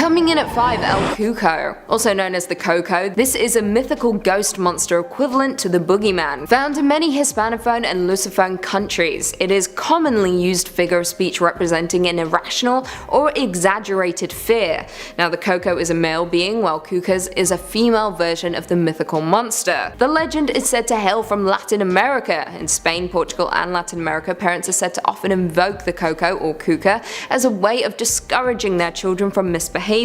Coming in at 5, El Cuco. Also known as the Coco, this is a mythical ghost monster equivalent to the Boogeyman, found in many Hispanophone and Lusophone countries. It is commonly used figure of speech representing an irrational or exaggerated fear. Now the Coco is a male being, while Cucas is a female version of the mythical monster. The legend is said to hail from Latin America. In Spain, Portugal and Latin America, parents are said to often invoke the Coco or Cuca as a way of discouraging their children from misbehaving.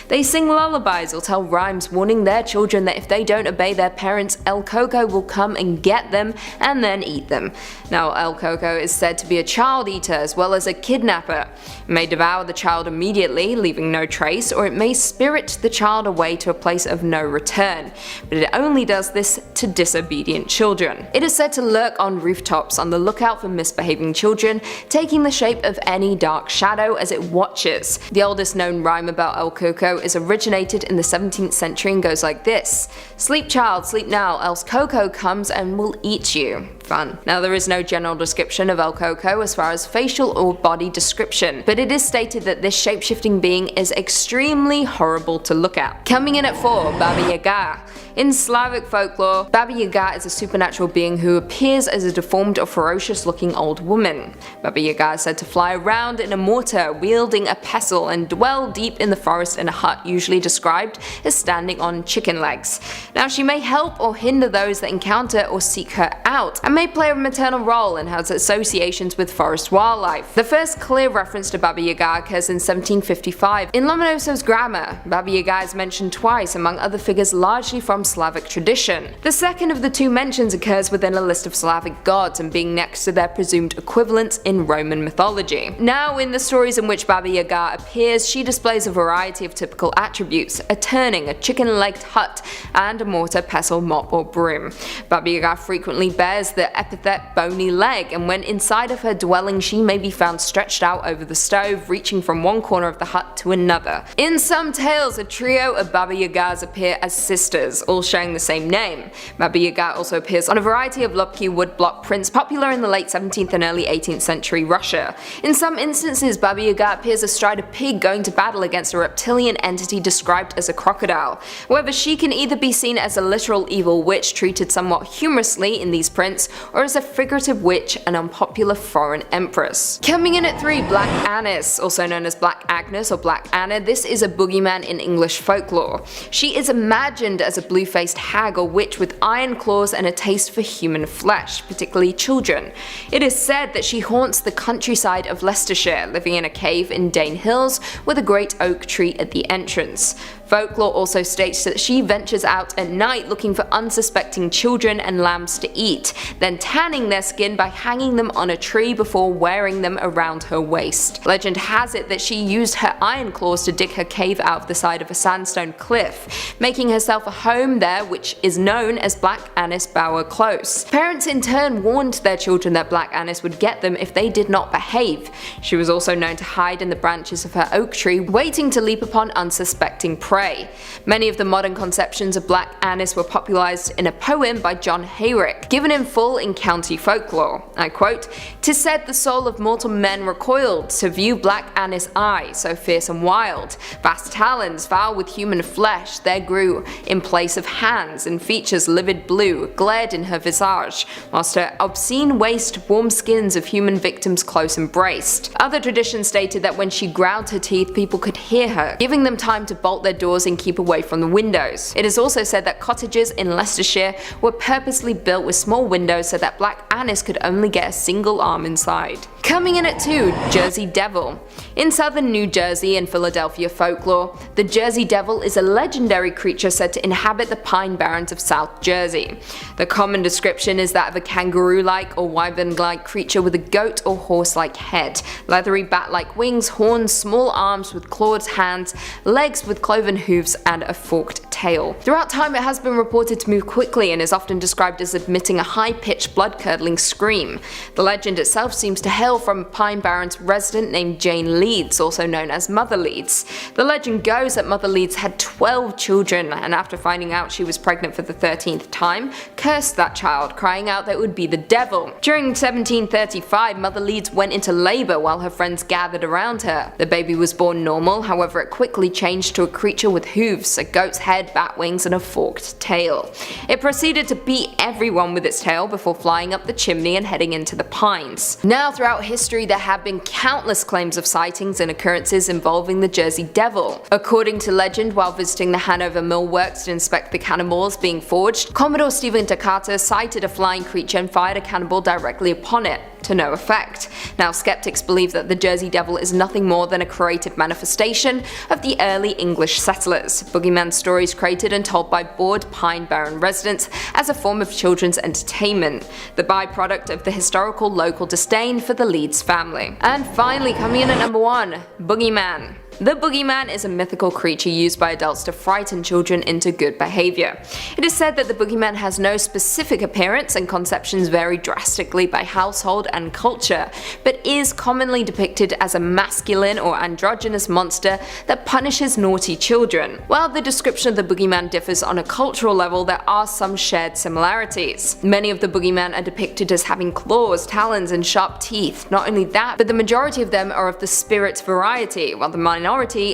They sing lullabies or tell rhymes warning their children that if they don't obey their parents, El Coco will come and get them and then eat them. Now El Coco is said to be a child eater as well as a kidnapper. It may devour the child immediately, leaving no trace, or it may spirit the child away to a place of no return, but it only does this to disobedient children. It is said to lurk on rooftops on the lookout for misbehaving children, taking the shape of any dark shadow as it watches. The oldest known rhyme about El Coco is originated in the 17th century and goes like this: "Sleep child, sleep now, else Coco comes and will eat you." Fun. Now there is no general description of El Coco as far as facial or body description, but it is stated that this shape-shifting being is extremely horrible to look at. Coming in at 4, Baba Yaga. In Slavic folklore, Baba Yaga is a supernatural being who appears as a deformed or ferocious looking old woman. Baba Yaga is said to fly around in a mortar, wielding a pestle, and dwell deep in the forest in a hut usually described as standing on chicken legs. Now she may help or hinder those that encounter or seek her out, and may play a maternal role and has associations with forest wildlife. The first clear reference to Baba Yaga occurs in 1755. In Lomonoso's grammar, Baba Yaga is mentioned twice among other figures largely from Slavic tradition. The second of the two mentions occurs within a list of Slavic gods and being next to their presumed equivalents in Roman mythology. Now in the stories in which Baba Yaga appears, she displays a variety of typical attributes: a turning, a chicken-legged hut, and a mortar, pestle, mop or broom. Baba Yaga frequently bears the epithet bony leg, and when inside of her dwelling she may be found stretched out over the stove, reaching from one corner of the hut to another. In some tales, a trio of Baba Yagas appear as sisters, all sharing the same name. Baba Yaga also appears on a variety of Lubki woodblock prints popular in the late 17th and early 18th century Russia. In some instances, Baba Yaga appears astride a pig going to battle against a reptilian entity described as a crocodile. However, she can either be seen as a literal evil witch treated somewhat humorously in these prints, or as a figurative witch, an unpopular foreign empress. Coming in at 3, Black Anis. Also known as Black Agnes or Black Anna, this is a boogeyman in English folklore. She is imagined as a blue-faced hag or witch with iron claws and a taste for human flesh, particularly children. It is said that she haunts the countryside of Leicestershire, living in a cave in Dane Hills with a great oak tree at the entrance. Folklore also states that she ventures out at night looking for unsuspecting children and lambs to eat, then tanning their skin by hanging them on a tree before wearing them around her waist. Legend has it that she used her iron claws to dig her cave out of the side of a sandstone cliff, making herself a home there which is known as Black Anis Bower Close. Parents in turn warned their children that Black Anis would get them if they did not behave. She was also known to hide in the branches of her oak tree, waiting to leap upon unsuspecting prey. Many of the modern conceptions of Black Anis were popularized in a poem by John Hayrick, given in full in county folklore. I quote, "'Tis said the soul of mortal men recoiled to view Black Anis' eye, so fierce and wild. Vast talons, foul with human flesh, there grew in place of hands, and features livid blue glared in her visage, whilst her obscene waist warm skins of human victims close embraced." Other traditions stated that when she ground her teeth, people could hear her, giving them time to bolt their doors and keep away from the windows. It is also said that cottages in Leicestershire were purposely built with small windows so that Black Anis could only get a single arm inside. Coming in at 2, Jersey Devil. In southern New Jersey and Philadelphia folklore, the Jersey Devil is a legendary creature said to inhabit the pine barrens of South Jersey. The common description is that of a kangaroo-like or wyvern-like creature with a goat or horse-like head, leathery bat-like wings, horns, small arms with clawed hands, legs with cloven hooves, and a forked tail. Throughout time, it has been reported to move quickly and is often described as emitting a high-pitched, blood-curdling scream. The legend itself seems to hail tale from Pine Barrens resident named Jane Leeds, also known as Mother Leeds. The legend goes that Mother Leeds had 12 children, and after finding out she was pregnant for the 13th time, cursed that child, crying out that it would be the devil. During 1735, Mother Leeds went into labor while her friends gathered around her. The baby was born normal, however it quickly changed to a creature with hooves, a goat's head, bat wings, and a forked tail. It proceeded to beat everyone with its tail before flying up the chimney and heading into the pines. Now, throughout history, there have been countless claims of sightings and occurrences involving the Jersey Devil. According to legend, while visiting the Hanover Mill Works to inspect the cannonballs being forged, Commodore Stephen Decatur sighted a flying creature and fired a cannonball directly upon it, to no effect. Now, skeptics believe that the Jersey Devil is nothing more than a creative manifestation of the early English settlers. Boogeyman stories created and told by bored Pine Barren residents as a form of children's entertainment, the byproduct of the historical local disdain for the Leeds family. And finally, coming in at number 1, Boogeyman. The Boogeyman is a mythical creature used by adults to frighten children into good behavior. It is said that the Boogeyman has no specific appearance, and conceptions vary drastically by household and culture, but is commonly depicted as a masculine or androgynous monster that punishes naughty children. While the description of the Boogeyman differs on a cultural level, there are some shared similarities. Many of the Boogeyman are depicted as having claws, talons, and sharp teeth. Not only that, but the majority of them are of the spirit variety, while the minority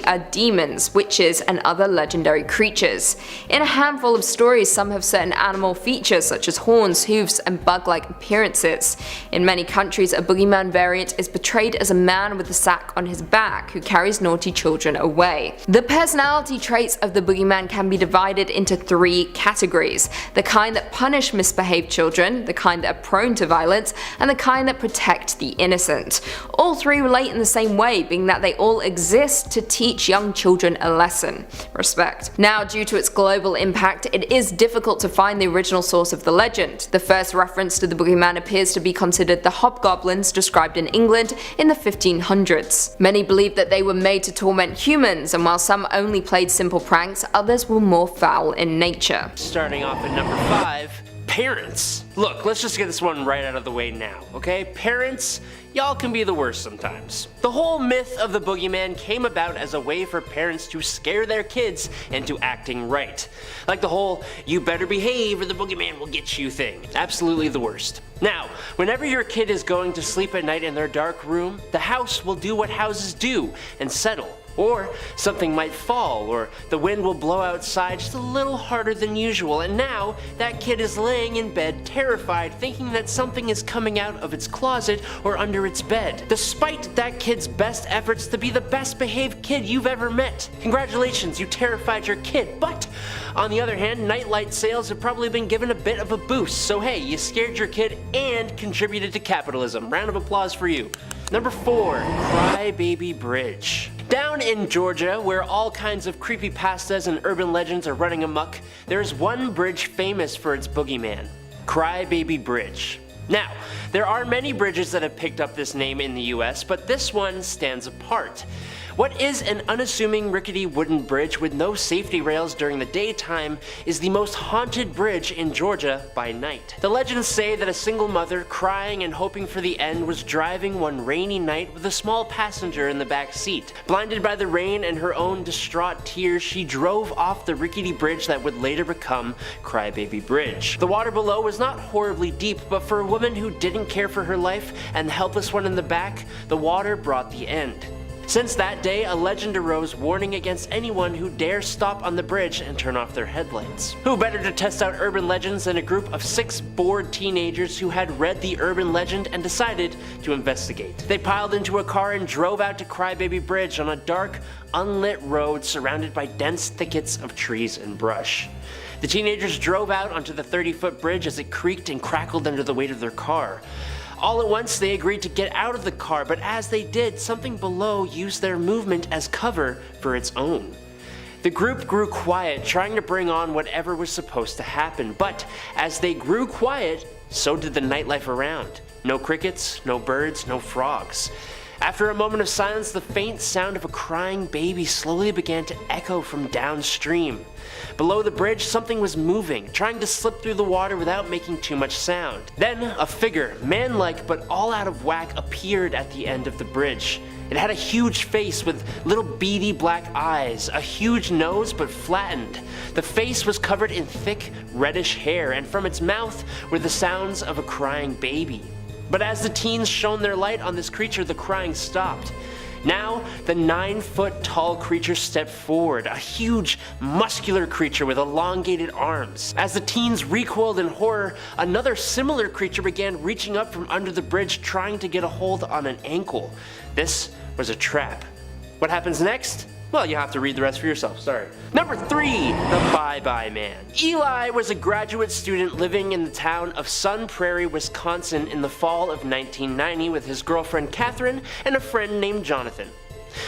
are demons, witches, and other legendary creatures. In a handful of stories, some have certain animal features such as horns, hooves, and bug-like appearances. In many countries, a Boogeyman variant is portrayed as a man with a sack on his back who carries naughty children away. The personality traits of the Boogeyman can be divided into 3 categories: the kind that punish misbehaved children, the kind that are prone to violence, and the kind that protect the innocent. All 3 relate in the same way, being that they all exist to teach young children a lesson: respect. Now, due to its global impact, it is difficult to find the original source of the legend. The first reference to the Boogeyman appears to be considered the hobgoblins described in England in the 1500s. Many believe that they were made to torment humans, and while some only played simple pranks, others were more foul in nature. Starting off at number 5, parents. Look, let's just get this one right out of the way now, okay? Parents, y'all can be the worst sometimes. The whole myth of the Boogeyman came about as a way for parents to scare their kids into acting right. Like the whole "you better behave or the Boogeyman will get you" thing. Absolutely the worst. Now, whenever your kid is going to sleep at night in their dark room, the house will do what houses do and settle. Or something might fall, or the wind will blow outside just a little harder than usual, and now that kid is laying in bed terrified, thinking that something is coming out of its closet or under its bed, despite that kid's best efforts to be the best behaved kid you've ever met. Congratulations, you terrified your kid. But on the other hand, nightlight sales have probably been given a bit of a boost, so hey, you scared your kid and contributed to capitalism. Round of applause for you. Number 4, Crybaby Bridge. Down in Georgia, where all kinds of creepypastas and urban legends are running amok, there's one bridge famous for its boogeyman: Crybaby Bridge. Now, there are many bridges that have picked up this name in the US, but this one stands apart. What is an unassuming rickety wooden bridge with no safety rails during the daytime is the most haunted bridge in Georgia by night. The legends say that a single mother, crying and hoping for the end, was driving one rainy night with a small passenger in the back seat. Blinded by the rain and her own distraught tears, she drove off the rickety bridge that would later become Crybaby Bridge. The water below was not horribly deep, but for a woman who didn't care for her life and the helpless one in the back, the water brought the end. Since that day, a legend arose warning against anyone who dares stop on the bridge and turn off their headlights. Who better to test out urban legends than a group of 6 bored teenagers who had read the urban legend and decided to investigate. They piled into a car and drove out to Crybaby Bridge on a dark, unlit road surrounded by dense thickets of trees and brush. The teenagers drove out onto the 30-foot bridge as it creaked and crackled under the weight of their car. All at once, they agreed to get out of the car, but as they did, something below used their movement as cover for its own. The group grew quiet, trying to bring on whatever was supposed to happen, but as they grew quiet, so did the nightlife around. No crickets, no birds, no frogs. After a moment of silence, the faint sound of a crying baby slowly began to echo from downstream. Below the bridge, something was moving, trying to slip through the water without making too much sound. Then, a figure, man-like but all out of whack, appeared at the end of the bridge. It had a huge face with little beady black eyes, a huge nose but flattened. The face was covered in thick, reddish hair, and from its mouth were the sounds of a crying baby. But as the teens shone their light on this creature, the crying stopped. Now, the 9-foot-tall creature stepped forward, a huge, muscular creature with elongated arms. As the teens recoiled in horror, another similar creature began reaching up from under the bridge, trying to get a hold on an ankle. This was a trap. What happens next? Well, you have to read the rest for yourself, sorry. Number 3, the Bye-Bye Man. Eli was a graduate student living in the town of Sun Prairie, Wisconsin in the fall of 1990 with his girlfriend Catherine and a friend named Jonathan.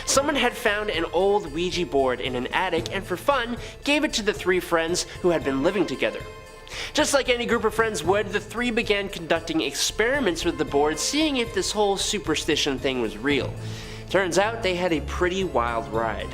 Someone had found an old Ouija board in an attic and for fun gave it to the 3 friends who had been living together. Just like any group of friends would, the 3 began conducting experiments with the board, seeing if this whole superstition thing was real. Turns out they had a pretty wild ride.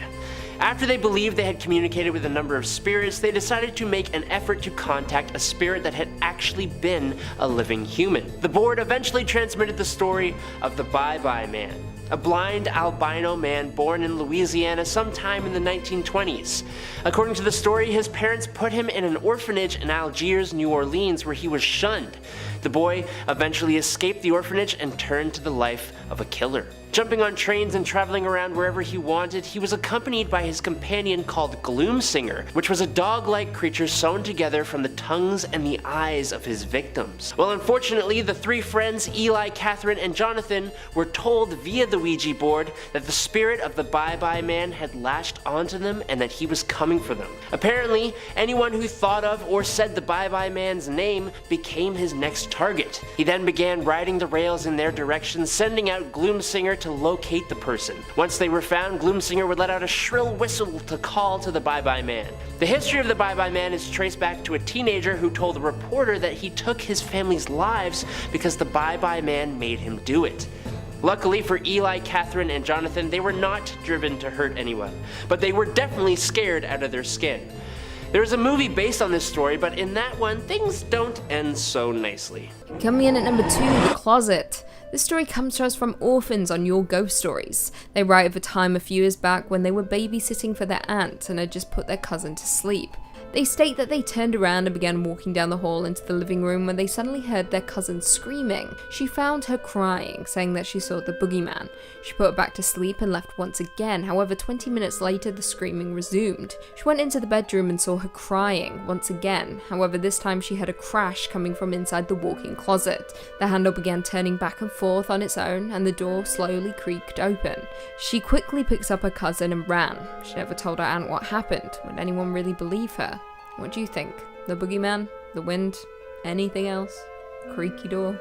After they believed they had communicated with a number of spirits, they decided to make an effort to contact a spirit that had actually been a living human. The board eventually transmitted the story of the Bye-Bye Man, a blind albino man born in Louisiana sometime in the 1920s. According to the story, his parents put him in an orphanage in Algiers, New Orleans, where he was shunned. The boy eventually escaped the orphanage and turned to the life of a killer. Jumping on trains and traveling around wherever he wanted, he was accompanied by his companion called Gloomsinger, which was a dog-like creature sewn together from the tongues and the eyes of his victims. Well, unfortunately, the 3 friends, Eli, Catherine, and Jonathan, were told via the Ouija board that the spirit of the Bye-Bye Man had latched onto them and that he was coming for them. Apparently, anyone who thought of or said the Bye-Bye Man's name became his next target. He then began riding the rails in their direction, sending out Gloomsinger to locate the person. Once they were found, Gloomsinger would let out a shrill whistle to call to the Bye-Bye Man. The history of the Bye-Bye Man is traced back to a teenager who told a reporter that he took his family's lives because the Bye-Bye Man made him do it. Luckily for Eli, Catherine, and Jonathan, they were not driven to hurt anyone, but they were definitely scared out of their skin. There is a movie based on this story, but in that one, things don't end so nicely. Coming in at number 2, The Closet. This story comes to us from Orphans on Your Ghost Stories. They write of a time a few years back when they were babysitting for their aunt and had just put their cousin to sleep. They state that they turned around and began walking down the hall into the living room when they suddenly heard their cousin screaming. She found her crying, saying that she saw the boogeyman. She put her back to sleep and left once again. However, 20 minutes later, the screaming resumed. She went into the bedroom and saw her crying once again. However, this time she heard a crash coming from inside the walk-in closet. The handle began turning back and forth on its own, and the door slowly creaked open. She quickly picks up her cousin and ran. She never told her aunt what happened. Would anyone really believe her? What do you think? The boogeyman? The wind? Anything else? Creaky door?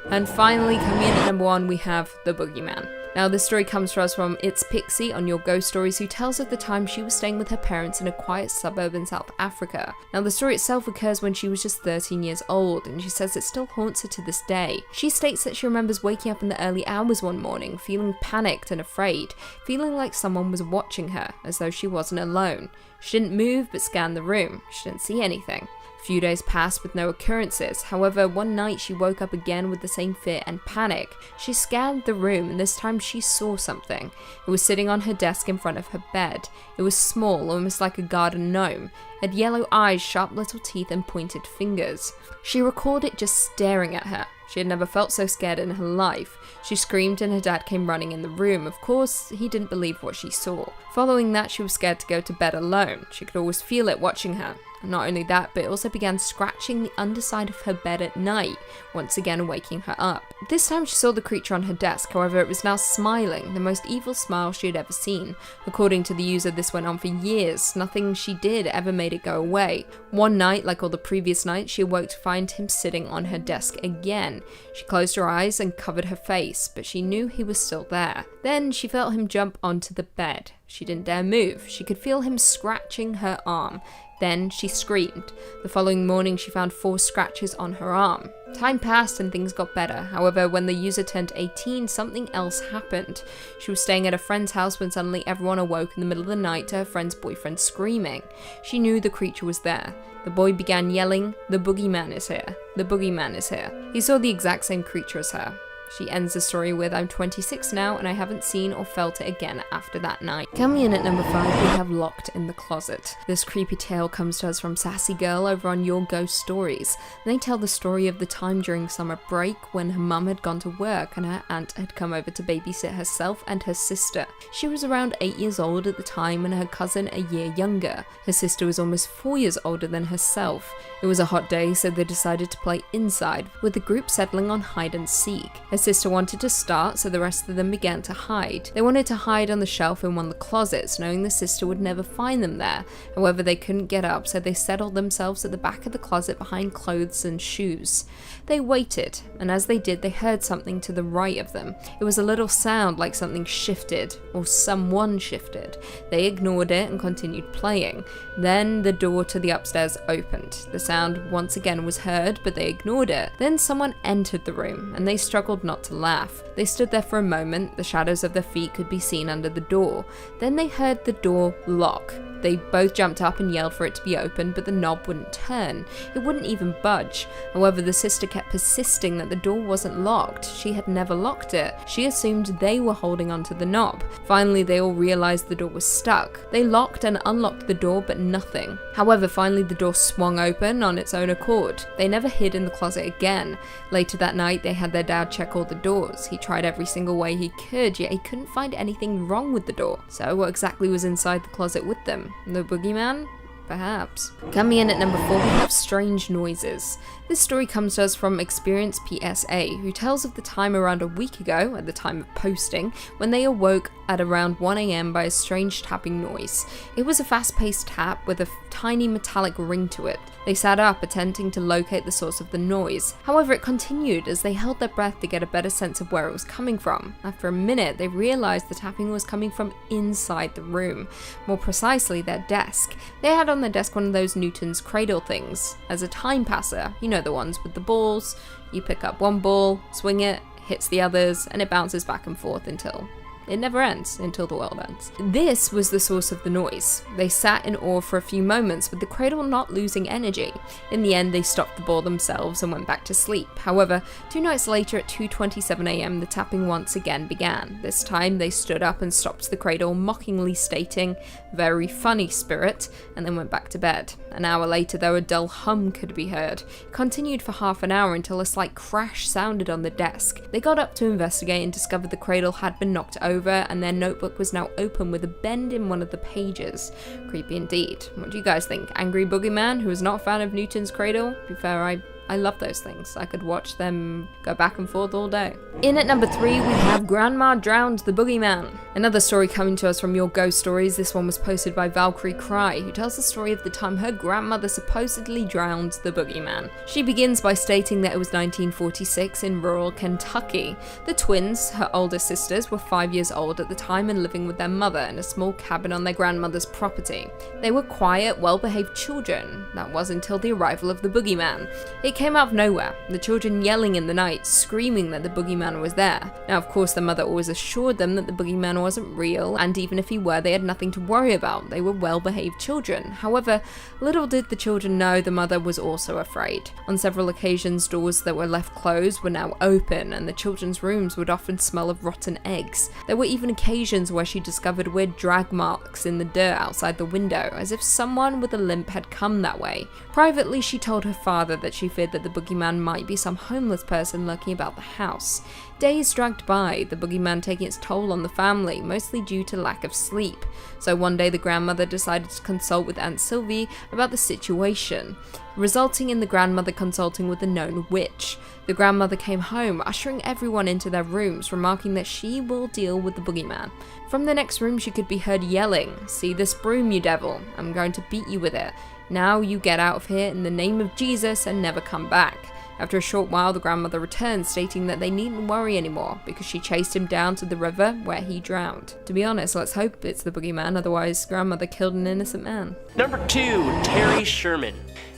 And finally, coming in at number 1, we have the boogeyman. Now, this story comes to us from It's Pixie on Your Ghost Stories, who tells of the time she was staying with her parents in a quiet suburb in South Africa. Now, the story itself occurs when she was just 13 years old, and she says it still haunts her to this day. She states that she remembers waking up in the early hours one morning, feeling panicked and afraid, feeling like someone was watching her, as though she wasn't alone. She didn't move but scanned the room. She didn't see anything. A few days passed with no occurrences. However, one night she woke up again with the same fear and panic. She scanned the room, and this time she saw something. It was sitting on her desk in front of her bed. It was small, almost like a garden gnome. It had yellow eyes, sharp little teeth, and pointed fingers. She recalled it just staring at her. She had never felt so scared in her life. She screamed and her dad came running in the room. Of course, he didn't believe what she saw. Following that, she was scared to go to bed alone. She could always feel it watching her. And not only that, but it also began scratching the underside of her bed at night, once again waking her up. This time she saw the creature on her desk, however it was now smiling, the most evil smile she had ever seen. According to the user, this went on for years. Nothing she did ever made it go away. One night, like all the previous nights, she awoke to find him sitting on her desk again. She closed her eyes and covered her face, but she knew he was still there. Then she felt him jump onto the bed. She didn't dare move. She could feel him scratching her arm. Then she screamed. The following morning, she found 4 scratches on her arm. Time passed and things got better. However, when the user turned 18, something else happened. She was staying at a friend's house when suddenly everyone awoke in the middle of the night to her friend's boyfriend screaming. She knew the creature was there. The boy began yelling, "The boogeyman is here. The boogeyman is here." He saw the exact same creature as her. She ends the story with, "I'm 26 now and I haven't seen or felt it again after that night." Coming in at number 5, we have Locked in the Closet. This creepy tale comes to us from Sassy Girl over on Your Ghost Stories. They tell the story of the time during summer break when her mum had gone to work and her aunt had come over to babysit herself and her sister. She was around 8 years old at the time and her cousin a year younger. Her sister was almost 4 years older than herself. It was a hot day, so they decided to play inside, with the group settling on hide and seek. Her sister wanted to start, so the rest of them began to hide. They wanted to hide on the shelf in one of the closets, knowing the sister would never find them there. However, they couldn't get up, so they settled themselves at the back of the closet behind clothes and shoes. They waited, and as they did, they heard something to the right of them. It was a little sound like something shifted, or someone shifted. They ignored it and continued playing. Then the door to the upstairs opened. The sound once again was heard, but they ignored it. Then someone entered the room, and they struggled not to laugh. They stood there for a moment. The shadows of their feet could be seen under the door. Then they heard the door lock. They both jumped up and yelled for it to be opened, but the knob wouldn't turn. It wouldn't even budge. However, the sister kept persisting that the door wasn't locked. She had never locked it. She assumed they were holding onto the knob. Finally, they all realized the door was stuck. They locked and unlocked the door, but nothing. However, finally the door swung open on its own accord. They never hid in the closet again. Later that night, they had their dad check all the doors. He tried every single way he could, yet he couldn't find anything wrong with the door. So what exactly was inside the closet with them? The boogeyman? Perhaps. Coming in at number 4, we have Strange Noises. This story comes to us from Experience PSA, who tells of the time around a week ago, at the time of posting, when they awoke at around 1 AM by a strange tapping noise. It was a fast-paced tap with a tiny metallic ring to it. They sat up, attempting to locate the source of the noise. However, it continued as they held their breath to get a better sense of where it was coming from. After a minute, they realized the tapping was coming from inside the room, more precisely their desk. They had on their desk one of those Newton's cradle things. As a time passer, you know, the ones with the balls. You pick up one ball, swing it, hits the others, and it bounces back and forth until it never ends, until the world ends. This was the source of the noise. They sat in awe for a few moments, with the cradle not losing energy. In the end, they stopped the ball themselves and went back to sleep. However, 2 nights later at 2:27 AM, the tapping once again began. This time, they stood up and stopped the cradle, mockingly stating, "Very funny, spirit," and then went back to bed. An hour later, though, a dull hum could be heard. It continued for half an hour until a slight crash sounded on the desk. They got up to investigate and discovered the cradle had been knocked over, and their notebook was now open with a bend in one of the pages. Creepy indeed. What do you guys think? Angry boogeyman who is not a fan of Newton's cradle? To be fair, I love those things. I could watch them go back and forth all day. In at number 3, we have Grandma Drowned the Boogeyman. Another story coming to us from Your Ghost Stories. This one was posted by Valkyrie Cry, who tells the story of the time her grandmother supposedly drowned the boogeyman. She begins by stating that it was 1946 in rural Kentucky. The twins, her older sisters, were 5 years old at the time and living with their mother in a small cabin on their grandmother's property. They were quiet, well-behaved children. That was until the arrival of the boogeyman. It came out of nowhere, the children yelling in the night, screaming that the boogeyman was there. Now, of course, the mother always assured them that the boogeyman wasn't real, and even if he were, they had nothing to worry about. They were well-behaved children. However, little did the children know the mother was also afraid. On several occasions, doors that were left closed were now open, and the children's rooms would often smell of rotten eggs. There were even occasions where she discovered weird drag marks in the dirt outside the window, as if someone with a limp had come that way. Privately, she told her father that she feared that the boogeyman might be some homeless person lurking about the house. Days dragged by, the boogeyman taking its toll on the family, mostly due to lack of sleep. So one day the grandmother decided to consult with Aunt Sylvie about the situation, resulting in the grandmother consulting with a known witch. The grandmother came home, ushering everyone into their rooms, remarking that she will deal with the boogeyman. From the next room she could be heard yelling, "See this broom, you devil, I'm going to beat you with it. Now you get out of here in the name of Jesus and never come back." After a short while, the grandmother returned, stating that they needn't worry anymore because she chased him down to the river where he drowned. To be honest, let's hope it's the boogeyman, otherwise grandmother killed an innocent man. Number 2, Terry Sherman.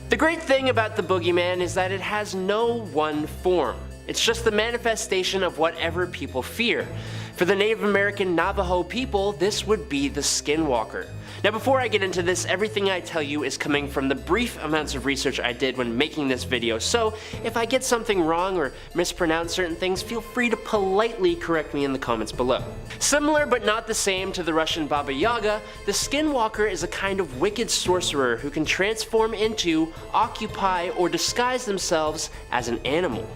The great thing about the boogeyman is that it has no one form. It's just the manifestation of whatever people fear. For the Native American Navajo people, this would be the skinwalker. Now before I get into this, everything I tell you is coming from the brief amounts of research I did when making this video, so if I get something wrong or mispronounce certain things, feel free to politely correct me in the comments below. Similar but not the same to the Russian Baba Yaga, the skinwalker is a kind of wicked sorcerer who can transform into, occupy, or disguise themselves as an animal.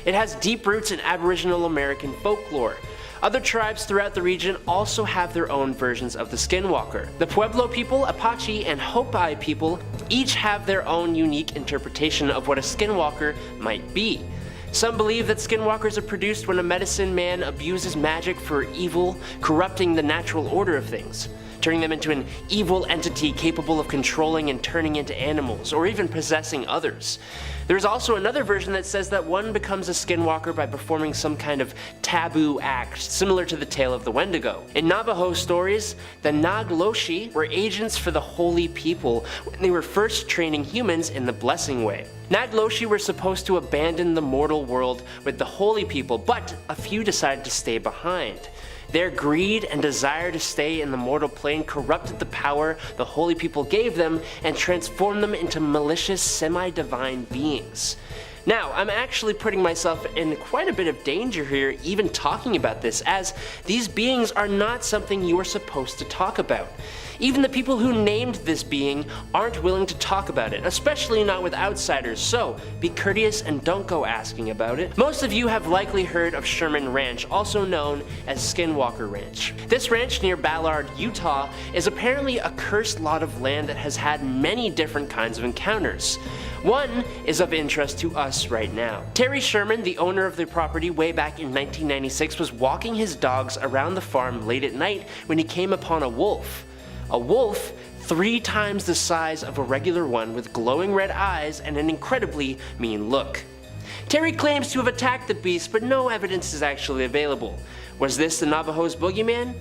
It has deep roots in Aboriginal American folklore. Other tribes throughout the region also have their own versions of the skinwalker. The Pueblo people, Apache, and Hopi people each have their own unique interpretation of what a skinwalker might be. Some believe that skinwalkers are produced when a medicine man abuses magic for evil, corrupting the natural order of things, turning them into an evil entity capable of controlling and turning into animals, or even possessing others. There's also another version that says that one becomes a skinwalker by performing some kind of taboo act, similar to the tale of the Wendigo. In Navajo stories, the Nagloshi were agents for the holy people when they were first training humans in the blessing way. Nagloshi were supposed to abandon the mortal world with the holy people, but a few decided to stay behind. Their greed and desire to stay in the mortal plane corrupted the power the holy people gave them and transformed them into malicious semi-divine beings. Now, I'm actually putting myself in quite a bit of danger here even talking about this, as these beings are not something you are supposed to talk about. Even the people who named this being aren't willing to talk about it, especially not with outsiders, so be courteous and don't go asking about it. Most of you have likely heard of Sherman Ranch, also known as Skinwalker Ranch. This ranch near Ballard, Utah is apparently a cursed lot of land that has had many different kinds of encounters. One is of interest to us right now. Terry Sherman, the owner of the property way back in 1996, was walking his dogs around the farm late at night when he came upon a wolf. A wolf 3 times the size of a regular one with glowing red eyes and an incredibly mean look. Terry claims to have attacked the beast, but no evidence is actually available. Was this the Navajo's boogeyman?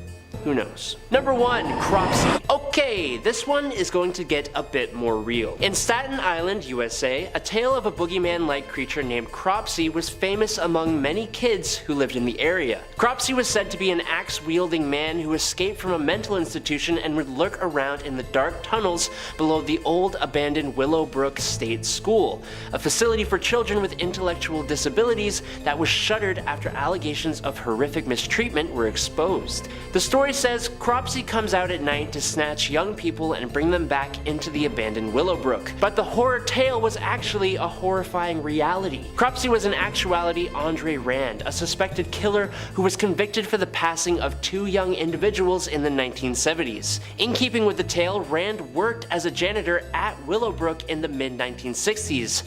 Who knows? Number 1, Cropsy. Okay, this one is going to get a bit more real. In Staten Island, USA, a tale of a boogeyman-like creature named Cropsy was famous among many kids who lived in the area. Cropsy was said to be an axe-wielding man who escaped from a mental institution and would lurk around in the dark tunnels below the old abandoned Willowbrook State School, a facility for children with intellectual disabilities that was shuttered after allegations of horrific mistreatment were exposed. The story says Cropsy comes out at night to snatch young people and bring them back into the abandoned Willowbrook. But the horror tale was actually a horrifying reality. Cropsy was in actuality Andre Rand, a suspected killer who was convicted for the passing of 2 young individuals in the 1970s. In keeping with the tale, Rand worked as a janitor at Willowbrook in the mid-1960s.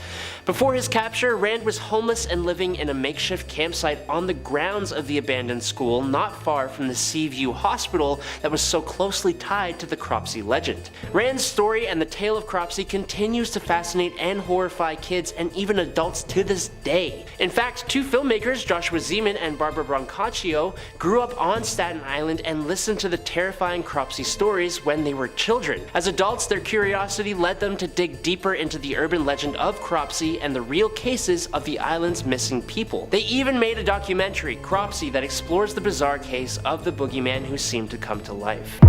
Before his capture, Rand was homeless and living in a makeshift campsite on the grounds of the abandoned school not far from the Seaview Hospital that was so closely tied to the Cropsy legend. Rand's story and the tale of Cropsy continues to fascinate and horrify kids and even adults to this day. In fact, 2 filmmakers, Joshua Zeman and Barbara Brancaccio, grew up on Staten Island and listened to the terrifying Cropsy stories when they were children. As adults, their curiosity led them to dig deeper into the urban legend of Cropsy and the real cases of the island's missing people. They even made a documentary, Cropsy, that explores the bizarre case of the boogeyman who seemed to come to life.